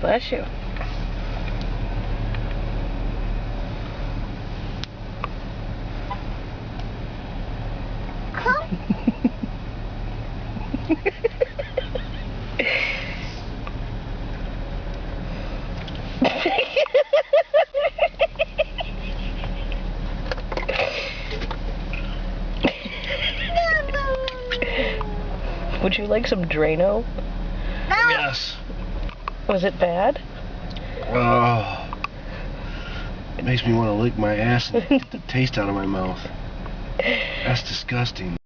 Bless you. Would you like some Drano? Yes. Was it bad? Oh. It makes me want to lick my ass and get the taste out of my mouth. That's disgusting.